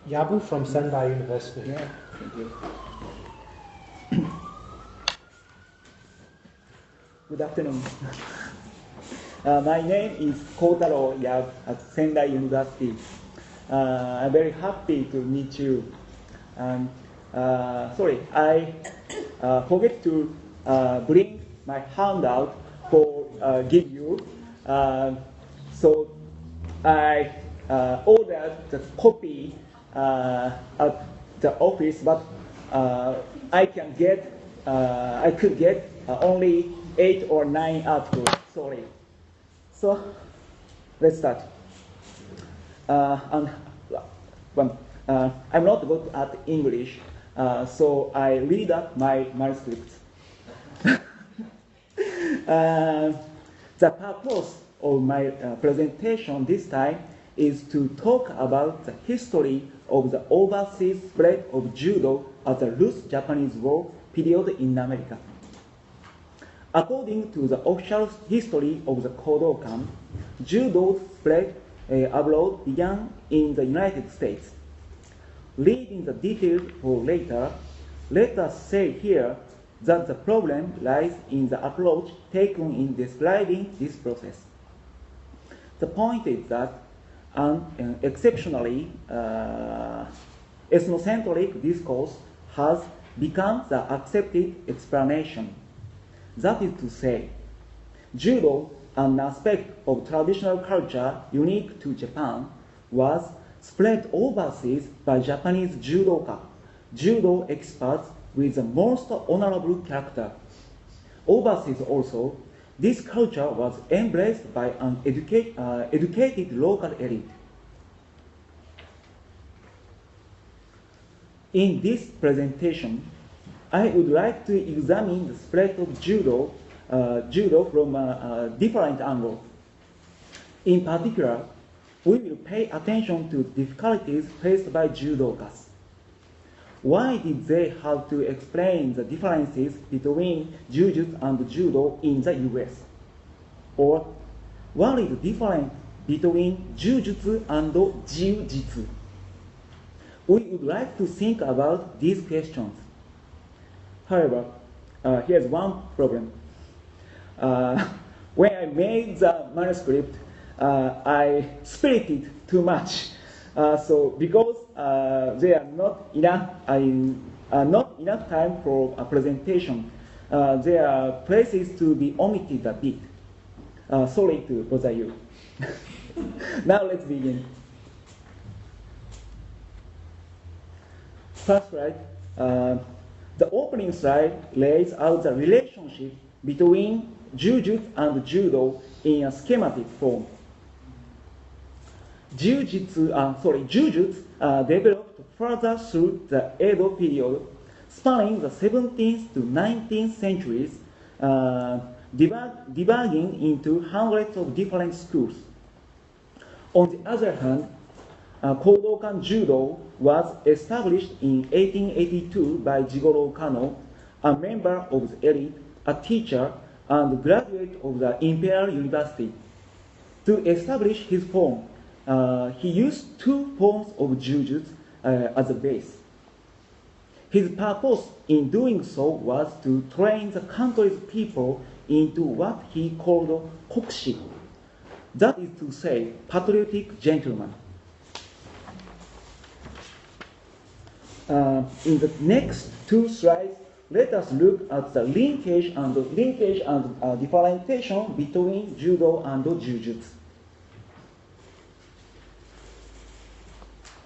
Yabu from Sendai University. Yeah, thank you. Good afternoon. My name is Kotaro Yabu at Sendai University. I'm very happy to meet you. Sorry, I forget to bring my handout for give you. So I ordered the copy at the office, but I could get only 8 or 9 articles. Sorry. So let's start. I'm not good at English, so I read up my manuscript. The purpose of my presentation this time is to talk about the history of the overseas spread of judo as a loose Japanese war period in America. According to the official history of the Kodokan, judo's spread abroad began in the United States. Leaving the details for later, let us say here that the problem lies in the approach taken in describing this process. The point is that an exceptionally ethnocentric discourse has become the accepted explanation. That is to say, judo, an aspect of traditional culture unique to Japan, was spread overseas by Japanese judoka, judo experts with the most honorable character. Overseas also, this culture was embraced by an educated local elite. In this presentation, I would like to examine the spread of judo from a different angle. In particular, we will pay attention to difficulties faced by judokas. Why did they have to explain the differences between jujutsu and judo in the US? Or what is different between jujutsu and jiu-jitsu? We would like to think about these questions. However, here's one problem. When I made the manuscript, I spirited too much. So because there are not enough time for a presentation, there are places to be omitted a bit. Sorry to bother you. Now let's begin. First slide. The opening slide lays out the relationship between jujutsu and judo in a schematic form. Jujutsu developed further through the Edo period, spanning the 17th to 19th centuries, dividing into hundreds of different schools. On the other hand, Kodokan Judo was established in 1882 by Jigoro Kano, a member of the elite, a teacher, and graduate of the Imperial University. To establish his form, he used 2 forms of jujutsu as a base. His purpose in doing so was to train the country's people into what he called kokushi, that is to say, patriotic gentlemen. In the next 2 slides, let us look at the linkage and differentiation between judo and jujutsu.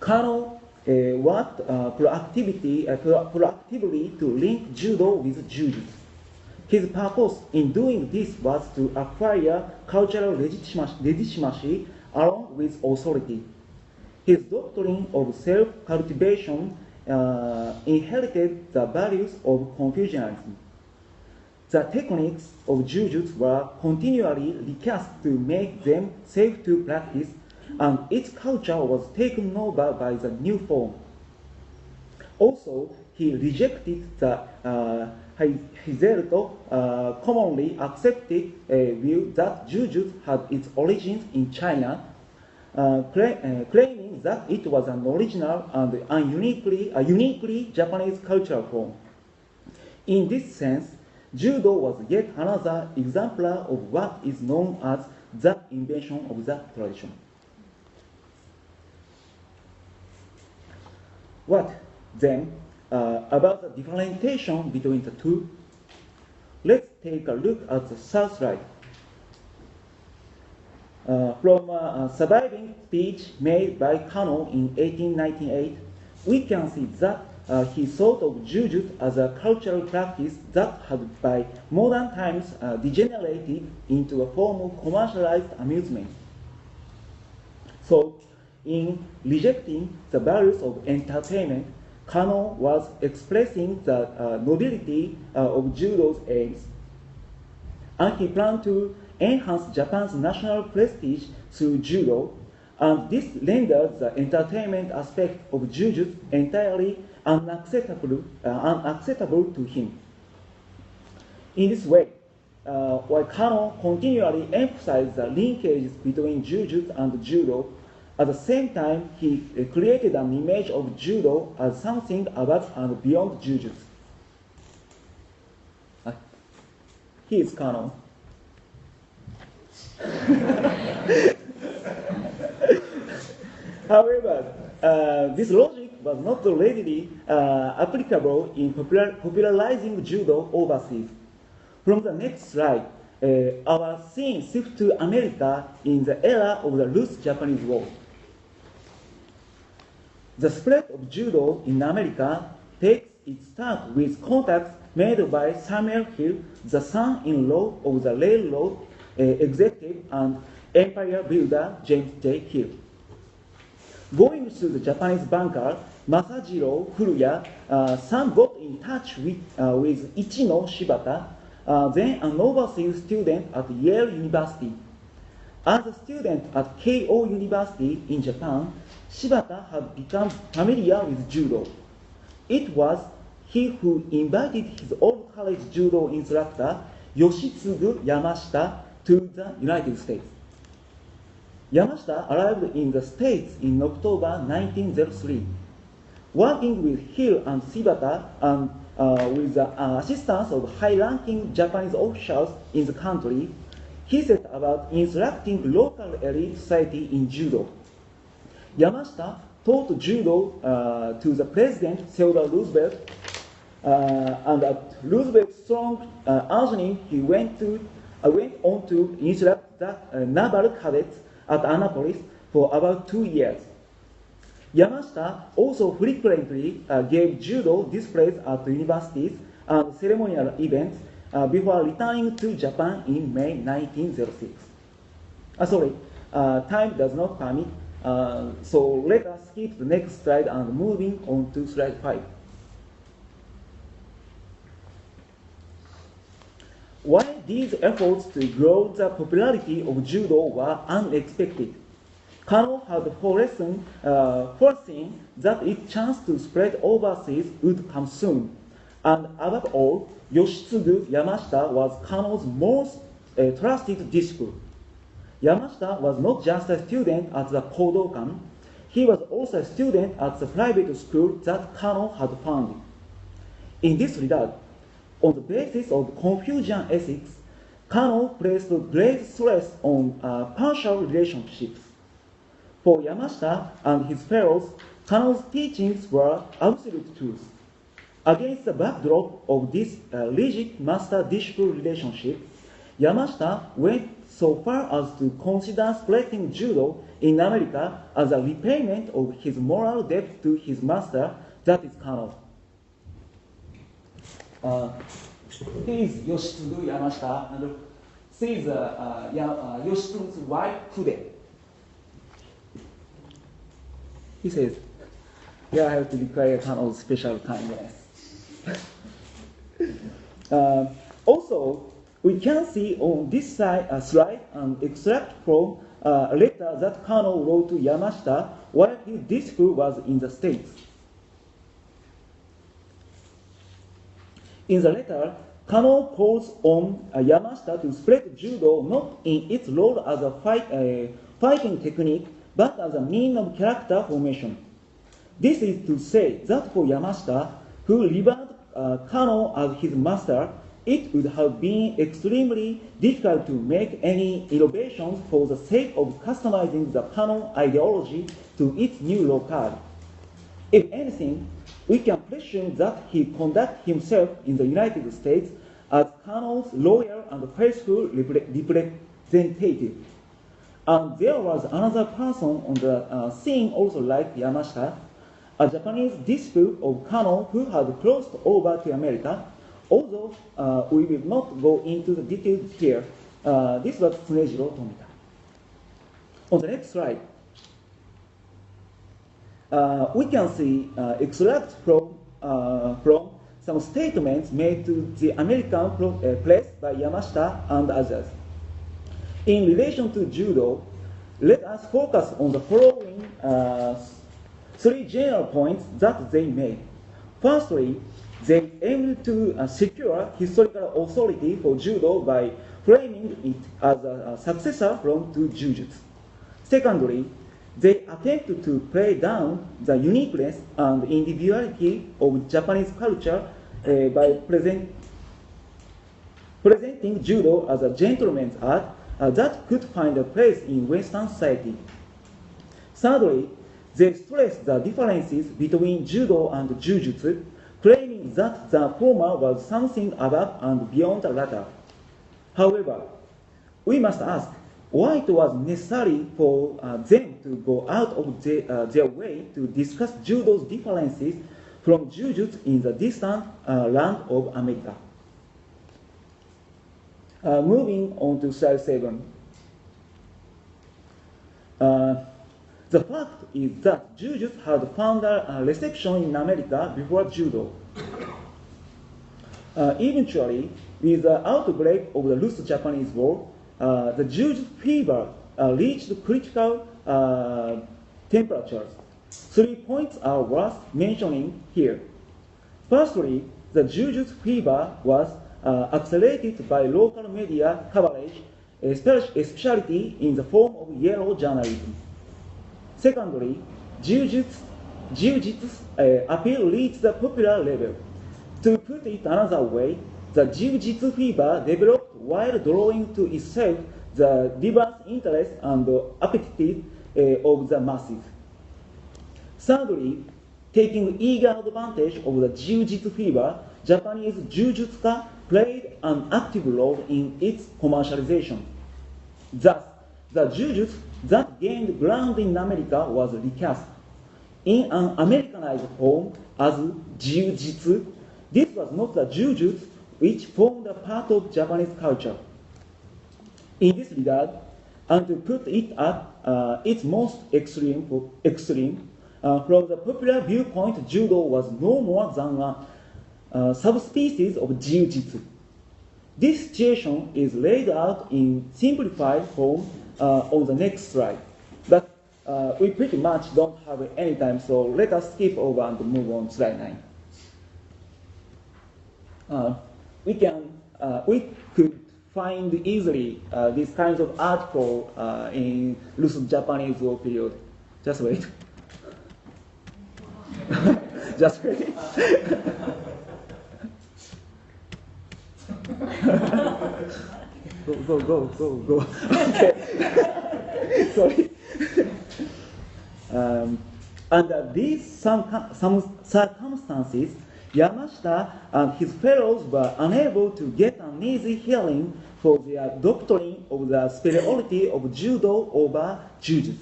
Kano worked proactively to link judo with jujutsu. His purpose in doing this was to acquire cultural legitimacy along with authority. His doctrine of self-cultivation inherited the values of Confucianism. The techniques of jujutsu were continually recast to make them safe to practice, and its culture was taken over by the new form. Also, he rejected the hitherto commonly accepted view that jujutsu had its origins in China, claiming showing that it was an original and a uniquely Japanese cultural form. In this sense, Judo was yet another exemplar of what is known as the invention of the tradition. What, then, about the differentiation between the two? Let's take a look at the third slide. From a surviving speech made by Kano in 1898, we can see that he thought of jujutsu as a cultural practice that had by modern times degenerated into a form of commercialized amusement. So, in rejecting the values of entertainment, Kano was expressing the nobility of judo's aims. And he planned to enhance Japan's national prestige through judo, and this rendered the entertainment aspect of jujutsu entirely unacceptable to him. In this way, while Kano continually emphasized the linkages between jujutsu and judo, at the same time he created an image of judo as something above and beyond jujutsu. He is Kano. However, this logic was not readily applicable in popularizing judo overseas. From the next slide, our scene shifts to America in the era of the loose Japanese War. The spread of judo in America takes its start with contacts made by Samuel Hill, the son-in-law of the railroad executive and empire builder James J. Hill. Going to the Japanese banker Masajiro Furuya, Sam got in touch with Ichino Shibata, then an overseas student at Yale University. As a student at Keio University in Japan, Shibata had become familiar with judo. It was he who invited his old college judo instructor, Yoshitsugu Yamashita, to the United States. Yamashita arrived in the States in October 1903. Working with Hill and Shibata and with the assistance of high-ranking Japanese officials in the country, he set about instructing local elite society in judo. Yamashita taught judo to the President Theodore Roosevelt, and at Roosevelt's strong urging, he went on to instruct the naval cadets at Annapolis for about 2 years. Yamashita also frequently gave judo displays at universities and ceremonial events before returning to Japan in May 1906. Time does not permit, so let us skip the next slide and moving on to slide 5. Why these efforts to grow the popularity of judo were unexpected? Kano had foreseen that its chance to spread overseas would come soon, and above all, Yoshitsugu Yamashita was Kano's most trusted disciple. Yamashita was not just a student at the Kodokan, he was also a student at the private school that Kano had founded. In this regard, on the basis of Confucian ethics, Kano placed great stress on partial relationships. For Yamashita and his fellows, Kano's teachings were absolute truth. Against the backdrop of this rigid master-disciple relationship, Yamashita went so far as to consider spreading judo in America as a repayment of his moral debt to his master, that is Kano. He is Yoshitsugu Yamashita, and she is Yoshitsugu's wife, Fude. He says, "Yeah, I have to require Kano's special kindness." Also, we can see on this slide an extract from a letter that Kano wrote to Yamashita while his disciple was in the States. In the letter, Kano calls on Yamashita to spread judo not in its role as a fighting technique, but as a mean of character formation. This is to say that for Yamashita, who revered Kano as his master, it would have been extremely difficult to make any innovations for the sake of customizing the Kano ideology to its new locale. If anything, we can presume that he conducted himself in the United States as Kano's loyal and faithful representative. And there was another person on the scene also like Yamashita, a Japanese disciple of Kano who had crossed over to America. Although we will not go into the details here, this was Tsunejiro Tomita. On the next slide, we can see extracts from some statements made to the American press by Yamashita and others. In relation to judo, let us focus on the following three general points that they made. Firstly, they aimed to secure historical authority for judo by framing it as a successor to jujutsu. Secondly, they attempted to play down the uniqueness and individuality of Japanese culture by presenting judo as a gentleman's art that could find a place in Western society. Thirdly, they stressed the differences between judo and jujutsu, claiming that the former was something above and beyond the latter. However, we must ask why it was necessary for them to go out of their way to discuss judo's differences from jujutsu in the distant land of America. Moving on to slide 7. The fact is that jujutsu had found a reception in America before judo. Eventually, with the outbreak of the Russo-Japanese War, the jujutsu fever reached critical temperatures. 3 points are worth mentioning here. Firstly, the jujutsu fever was accelerated by local media coverage, especially in the form of yellow journalism. Secondly, jiu-jitsu's appeal reached the popular level. To put it another way, the jiu-jitsu fever developed while drawing to itself the diverse interest and appetite of the masses. Thirdly, taking eager advantage of the jiu-jitsu fever, Japanese jujutsuka played an active role in its commercialization. Thus, the jujutsu that gained ground in America was recast in an Americanized form as jiu-jitsu. This was not the jujutsu which formed a part of Japanese culture. In this regard, and to put it at its most extreme, from the popular viewpoint, judo was no more than a subspecies of jiu-jitsu. This situation is laid out in simplified form on the next slide. But we pretty much don't have any time, so let us skip over and move on to slide 9. We could find easily these kinds of article in Russo-Japanese War period. Just wait. Just wait. Go. Okay. Sorry. Under these some circumstances, Yamashita and his fellows were unable to get an easy hearing for their doctrine of the superiority of judo over jujutsu.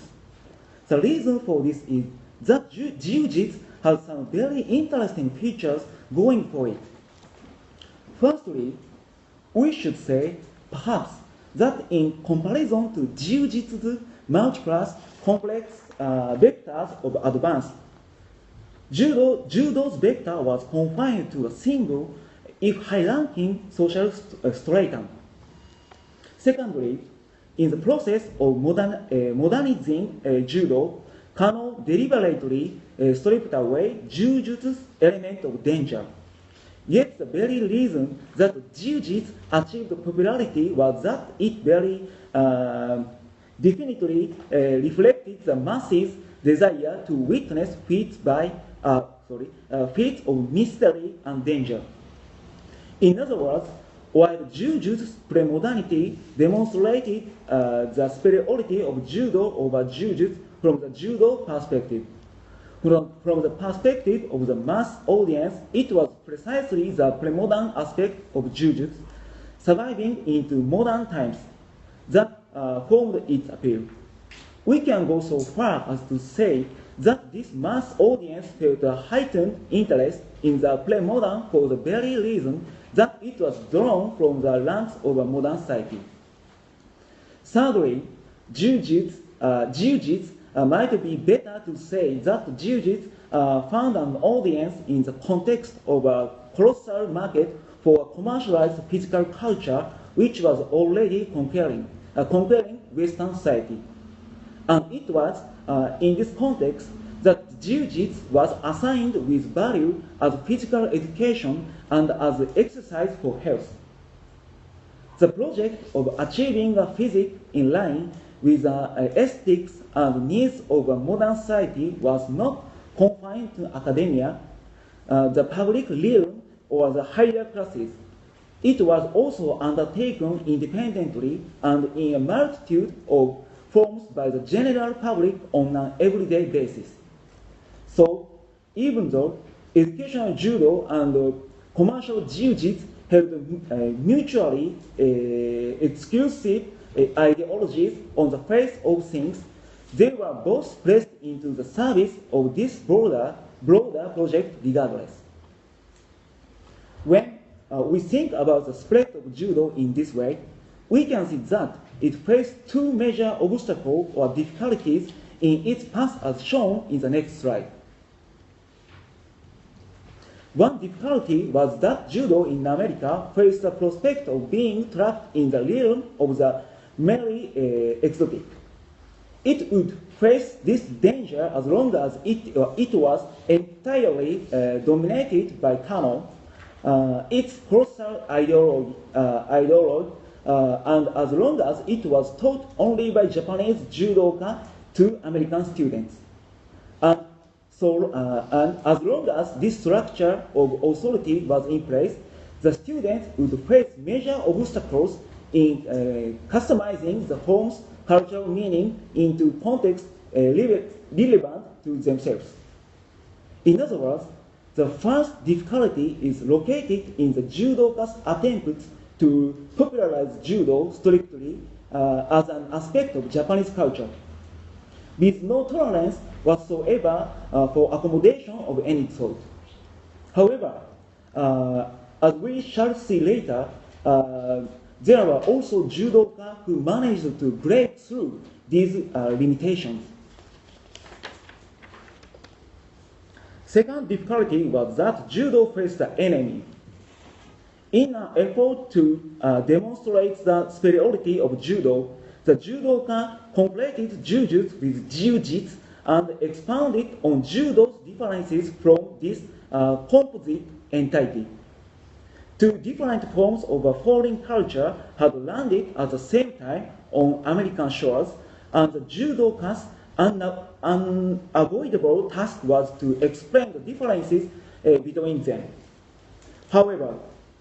The reason for this is that jujutsu has some very interesting features going for it. Firstly, we should say, perhaps, that in comparison to jujutsu's multiple complex vectors of advance, judo's vector was confined to a single, if high-ranking, social stratum. Secondly, in the process of modernizing judo, Kano deliberately stripped away jujutsu's element of danger. Yet the very reason that jiu-jitsu achieved popularity was that it very definitely reflected the masses' desire to witness feats of mystery and danger. In other words, while Jujutsu's premodernity demonstrated the superiority of Judo over Jujutsu from the Judo perspective, from the perspective of the mass audience, it was precisely the premodern aspect of Jujutsu surviving into modern times that formed its appeal. We can go so far as to say that this mass audience felt a heightened interest in the pre-modern for the very reason that it was drawn from the ranks of a modern society. Thirdly, Jiu-Jitsu might be better to say that Jiu-Jitsu found an audience in the context of a colossal market for a commercialized physical culture which was already conquering Western society. And it was in this context that Jiu-Jitsu was assigned with value as physical education and as exercise for health. The project of achieving a physique in line with the aesthetics and needs of a modern society was not confined to academia, the public realm, or the higher classes. It was also undertaken independently and in a multitude of forms by the general public on an everyday basis. So, even though educational judo and commercial jiu-jitsu held mutually exclusive ideologies on the face of things, they were both placed into the service of this broader project regardless. When we think about the spread of judo in this way, we can see that it faced two major obstacles or difficulties in its path as shown in the next slide. One difficulty was that judo in America faced the prospect of being trapped in the realm of the merely exotic. It would face this danger as long as it was entirely dominated by Kano, its colossal ideologue, and as long as it was taught only by Japanese judoka to American students. And as long as this structure of authority was in place, the students would face major obstacles in customizing the form's cultural meaning into context relevant to themselves. In other words, the first difficulty is located in the judoka's attempt to popularize judo strictly as an aspect of Japanese culture, with no tolerance whatsoever for accommodation of any sort. However, as we shall see later, there were also judoka who managed to break through these limitations. Second difficulty was that judo faced the enemy. In an effort to demonstrate the superiority of judo, the judoka completed jujutsu with jiu-jitsu and expounded on judo's differences from this composite entity. Two different forms of a foreign culture had landed at the same time on American shores, and the judoka's unavoidable task was to explain the differences between them. However,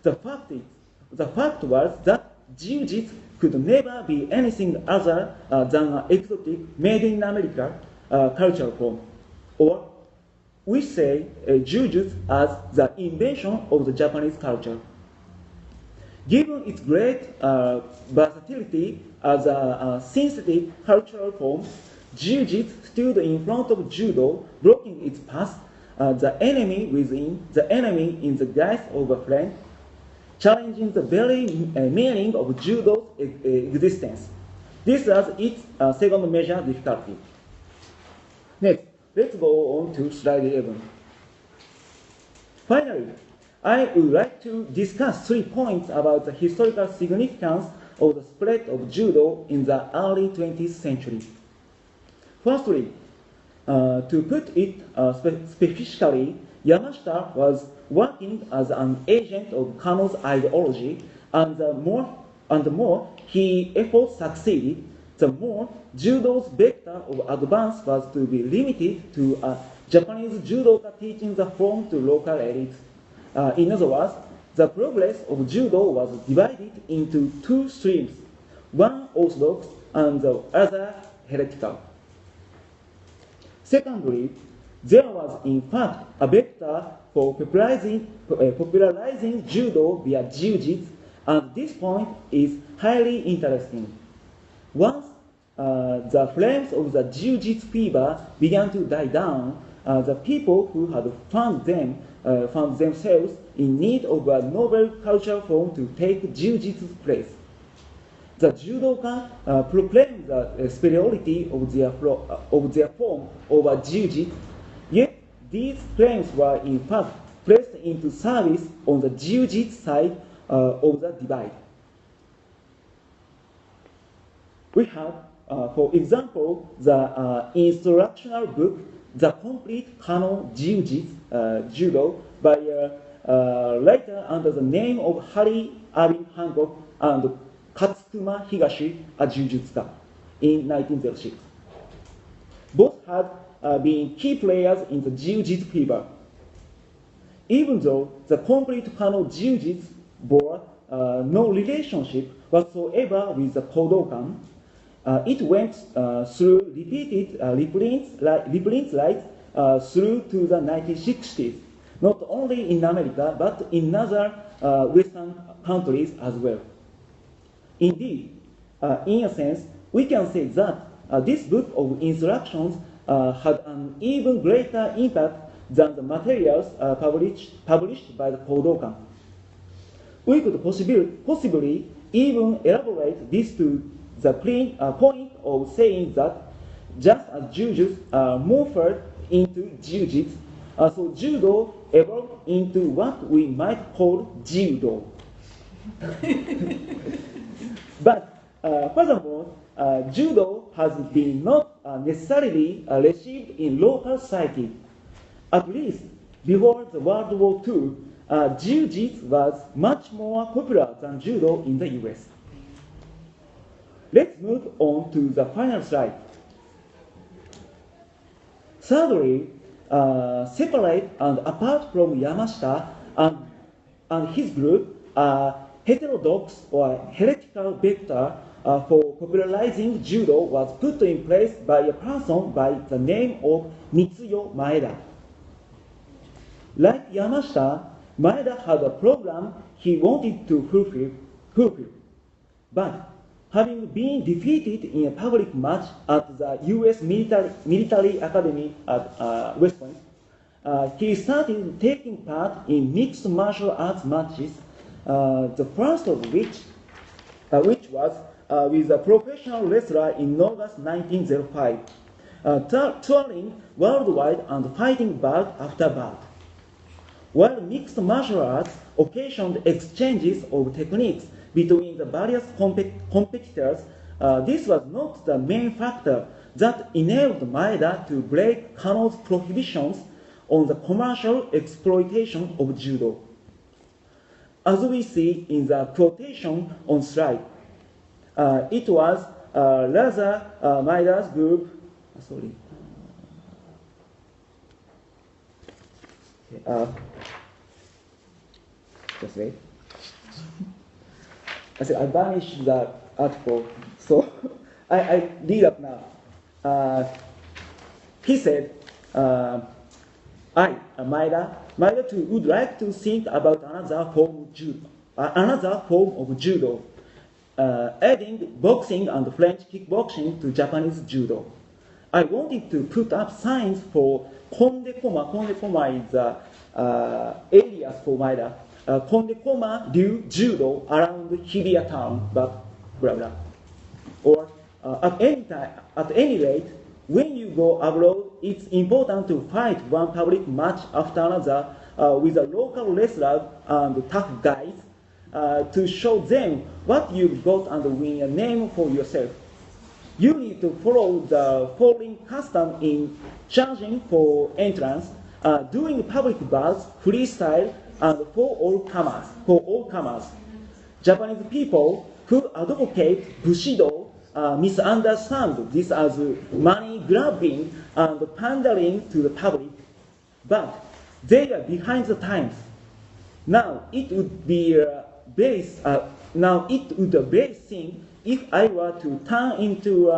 the fact was that jiu-jitsu could never be anything other than an exotic made in America cultural form, or we say jiu-jitsu as the invention of the Japanese culture. Given its great versatility as a synthetic cultural form, jiu-jitsu stood in front of judo, blocking its path, the enemy within, the enemy in the guise of a friend, challenging the very meaning of judo's existence. This was its second major difficulty. Next, let's go on to slide 11. Finally, I would like to discuss 3 points about the historical significance of the spread of judo in the early 20th century. Firstly, to put it specifically, Yamashita was working as an agent of Kano's ideology, and the more his efforts succeeded, the more judo's vector of advance was to be limited to a Japanese judoka teaching the form to local elites. In other words, the progress of judo was divided into two streams, one orthodox and the other heretical. Secondly, there was in fact a vector for popularizing judo via jiu-jitsu, and this point is highly interesting. Once the flames of the jiu-jitsu fever began to die down, the people who had found themselves in need of a novel cultural form to take jiu-jitsu's place. The judoka proclaimed the superiority of their form over jiu-jitsu, yet these claims were in fact placed into service on the jiu-jitsu side of the divide. We have, for example, the instructional book, The Complete Canon Judo, by a writer under the name of Harry Irving Hancock and Katsukuma Higashi, a jujutsuka, in 1906. Both had been key players in the jiu-jitsu fever. Even though the complete Canon Jiu-Jitsu bore no relationship whatsoever with the Kodokan, it went through repeated reprints right through to the 1960s, not only in America, but in other Western countries as well. Indeed, in a sense, we can say that this book of instructions had an even greater impact than the materials published by the Kodokan. We could possibly even elaborate this to the point of saying that just as jujutsu morphed into jiu-jitsu, so judo evolved into what we might call judo. But furthermore, judo has been not necessarily received in local society. At least before the World War II, jiu-jitsu was much more popular than judo in the US. Let's move on to the final slide. Thirdly, separate and apart from Yamashita and his group, heterodox or heretical vector for popularizing judo was put in place by a person by the name of Mitsuyo Maeda. Like Yamashita, Maeda had a program he wanted to fulfill. But having been defeated in a public match at the US Military Academy at West Point, he started taking part in mixed martial arts matches, the first of which was with a professional wrestler in August 1905, touring worldwide and fighting bout after bout. While mixed martial arts occasioned exchanges of techniques between the various competitors, this was not the main factor that enabled Maeda to break Kano's prohibitions on the commercial exploitation of judo. As we see in the quotation on slide, it was rather Maeda's group. Just wait. I said I banished the article, so I read up now. He said, Maeda too would like to think about another form of judo, adding boxing and French kickboxing to Japanese judo. I wanted to put up signs for Konde-koma. Konde-koma is the alias for Maeda. Konde-koma do judo around Hibiya town, but blah blah. Or at any rate, when you go abroad, it's important to fight one public match after another with a local wrestler and tough guys to show them what you've got and win a name for yourself. You need to follow the following custom in charging for entrance, doing public bouts, freestyle, and for all comers. Japanese people who advocate Bushido misunderstand this as money grabbing and pandering to the public, but they are behind the times. Now it would be a base thing if I were to turn into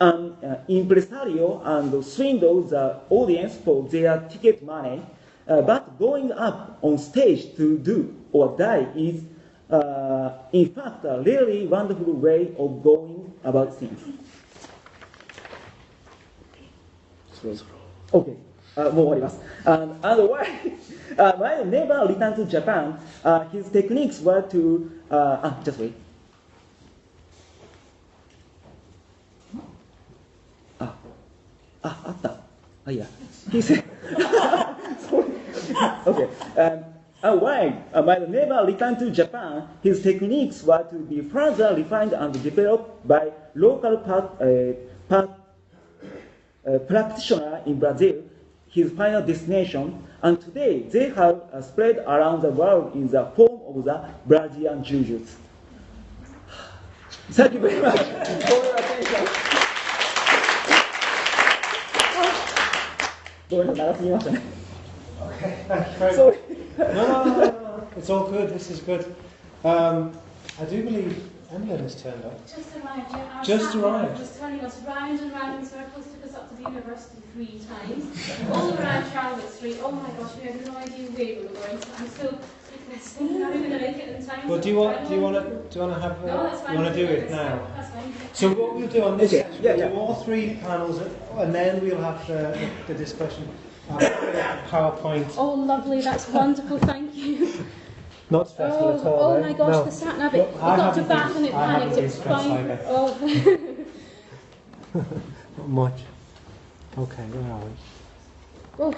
an impresario and swindle the audience for their ticket money. But going up on stage to do or die is, in fact, a really wonderful way of going about things. Okay, もう終わります。And while never returned to Japan, his techniques were to, just wait. あった。いや。He said, sorry. Okay. While never returned to Japan, his techniques were to be further refined and developed by local practitioners in Brazil, his final destination, and today they have spread around the world in the form of the Brazilian Judo. Thank you very much for your attention. ごめんなさい、長すぎましたね。Okay, thank you very much. No. It's all good. This is good. I do believe Emlyn has turned up. Just arrived, yeah. Just arrived. Was telling us round and round in circles, took us up to the university 3 times, all around Charlotte Street. Oh my gosh, we had no idea where we were going. So I'm still thinking, are we going to make it in time? Well, do you want to have? No, that's fine. You want to do it now? That's fine. So what we'll do on this Okay, session, yeah, we'll yeah. do all 3 panels, and then we'll have the discussion. PowerPoint. Oh, lovely. That's wonderful. Thank you. Not stressful at all. Oh my gosh, no. the sat nav, it got to back and it panicked. It's fine. Oh. Not much. Okay, where are we? Oh.